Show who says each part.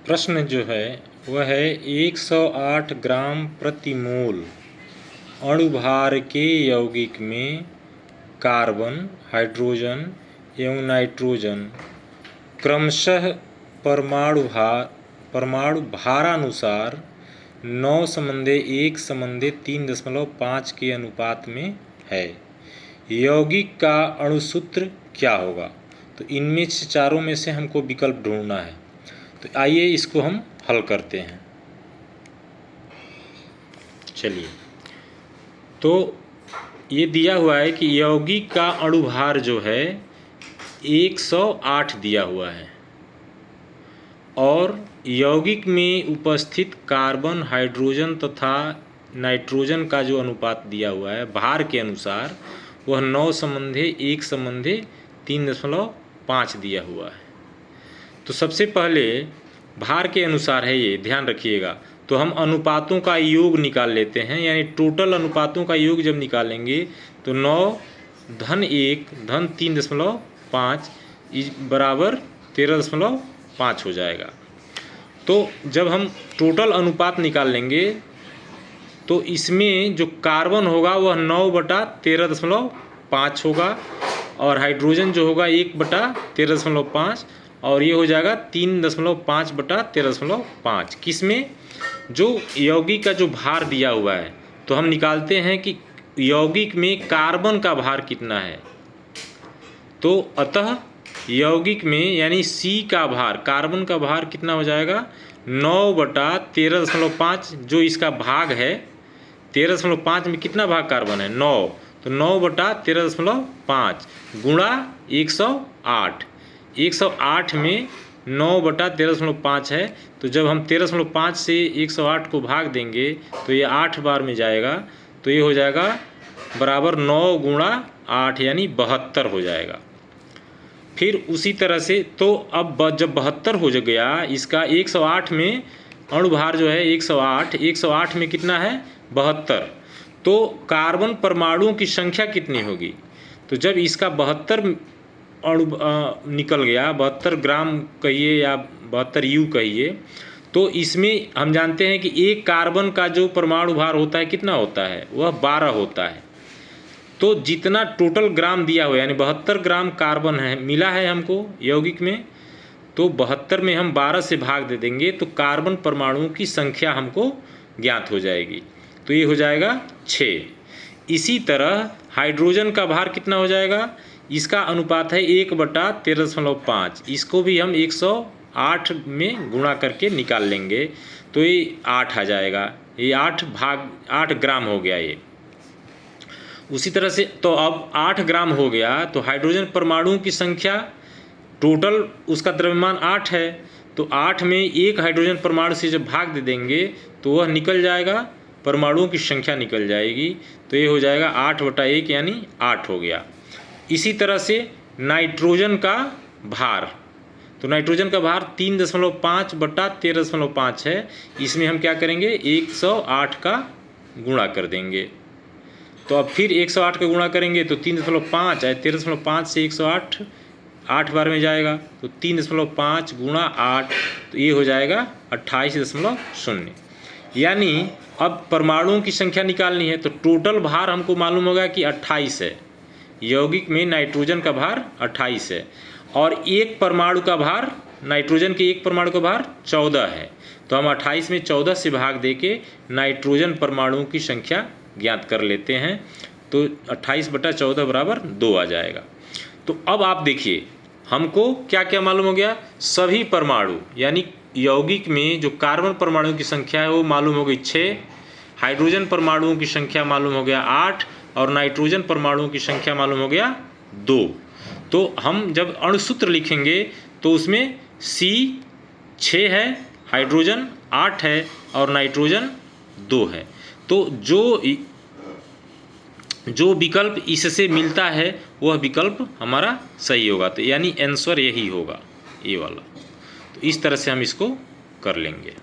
Speaker 1: प्रश्न जो है वह है 108 ग्राम प्रति मोल अणुभार के यौगिक में कार्बन, हाइड्रोजन एवं नाइट्रोजन क्रमशः परमाणु भारानुसार 9:1:3.5 के अनुपात में है। यौगिक का अणुसूत्र क्या होगा? तो इनमें से चारों में से हमको विकल्प ढूंढना है। तो आइए इसको हम हल करते हैं। चलिए, तो ये दिया हुआ है कि यौगिक का अणुभार जो है 108 दिया हुआ है और यौगिक में उपस्थित कार्बन, हाइड्रोजन तथा नाइट्रोजन का जो अनुपात दिया हुआ है भार के अनुसार वह 9:1:3.5 दिया हुआ है। तो सबसे पहले भार के अनुसार है, ये ध्यान रखिएगा। तो हम अनुपातों का योग निकाल लेते हैं, यानी टोटल अनुपातों का योग जब निकालेंगे तो 9-1-3.5 बराबर 13.5 हो जाएगा। तो जब हम टोटल अनुपात निकाल लेंगे तो इसमें जो कार्बन होगा वह 9/13.5 होगा और हाइड्रोजन जो होगा 1/13.5 और ये हो जाएगा 3.5/13.5। किसमें? जो यौगिक का जो भार दिया हुआ है। तो हम निकालते हैं कि यौगिक में कार्बन का भार कितना है। तो अतः यौगिक में यानी C का भार, कार्बन का भार कितना हो जाएगा? 9/13.5 जो इसका भाग है। 13.5 में कितना भाग कार्बन है? 9। तो 9/13.5 गुणा 108। 108 में 9/13.5 है। तो जब हम 13.5 से 108 को भाग देंगे तो ये 8 बार में जाएगा। तो ये हो जाएगा बराबर 9 गुणा 8 यानी 72 हो जाएगा। फिर उसी तरह से तो अब जब 72 हो गया इसका 108 में अणुभार जो है 108 में कितना है? 72। तो कार्बन परमाणुओं की संख्या कितनी होगी? तो जब इसका 72 अणु निकल गया, 72 ग्राम कहिए या 72 U कहिए, तो इसमें हम जानते हैं कि एक कार्बन का जो परमाणु भार होता है कितना होता है? वह 12 होता है। तो जितना टोटल ग्राम दिया हुआ है यानी 72 ग्राम कार्बन है मिला है हमको यौगिक में, तो 72 में हम 12 से भाग दे देंगे तो कार्बन परमाणुओं की संख्या हमको ज्ञात हो जाएगी। तो ये हो जाएगा 6। इसी तरह हाइड्रोजन का भार कितना हो जाएगा? इसका अनुपात है 1/13.5। इसको भी हम 108 में गुणा करके निकाल लेंगे तो ये 8 आ जाएगा। ये 8 ग्राम हो गया ये। उसी तरह से तो अब 8 ग्राम हो गया तो हाइड्रोजन परमाणुओं की संख्या टोटल उसका द्रव्यमान 8 है। तो 8 में एक हाइड्रोजन परमाणु से जब भाग दे देंगे तो वह निकल जाएगा, परमाणुओं की संख्या निकल जाएगी। तो ये हो जाएगा 8/1 यानी 8 हो गया। इसी तरह से नाइट्रोजन का भार, तो नाइट्रोजन का भार 3.5/13.5 है। इसमें हम क्या करेंगे? 108 का गुणा कर देंगे। तो अब फिर 108 का गुणा करेंगे तो 3.5 है, 13.5 से 108 8 बार में जाएगा। तो 3.5 गुणा 8 तो ये हो जाएगा 28.0। यानी अब परमाणुओं की संख्या निकालनी है तो टोटल भार हमको मालूम होगा कि 28 है। यौगिक में नाइट्रोजन का भार 28 है और एक परमाणु का भार, नाइट्रोजन के एक परमाणु का भार 14 है। तो हम 28 में 14 से भाग देके नाइट्रोजन परमाणुओं की संख्या ज्ञात कर लेते हैं। तो 28/14 बराबर 2 आ जाएगा। तो अब आप देखिए हमको क्या क्या मालूम हो गया? सभी परमाणु यानी यौगिक में जो कार्बन परमाणुओं की संख्या है वो मालूम हो गई 6, हाइड्रोजन परमाणुओं की संख्या मालूम हो गया 8 और नाइट्रोजन परमाणुओं की संख्या मालूम हो गया 2। तो हम जब अणुसूत्र लिखेंगे तो उसमें C 6 है, हाइड्रोजन 8 है और नाइट्रोजन 2 है। तो जो विकल्प इससे मिलता है वह विकल्प हमारा सही होगा। तो यानी आंसर यही होगा, ये वाला। तो इस तरह से हम इसको कर लेंगे।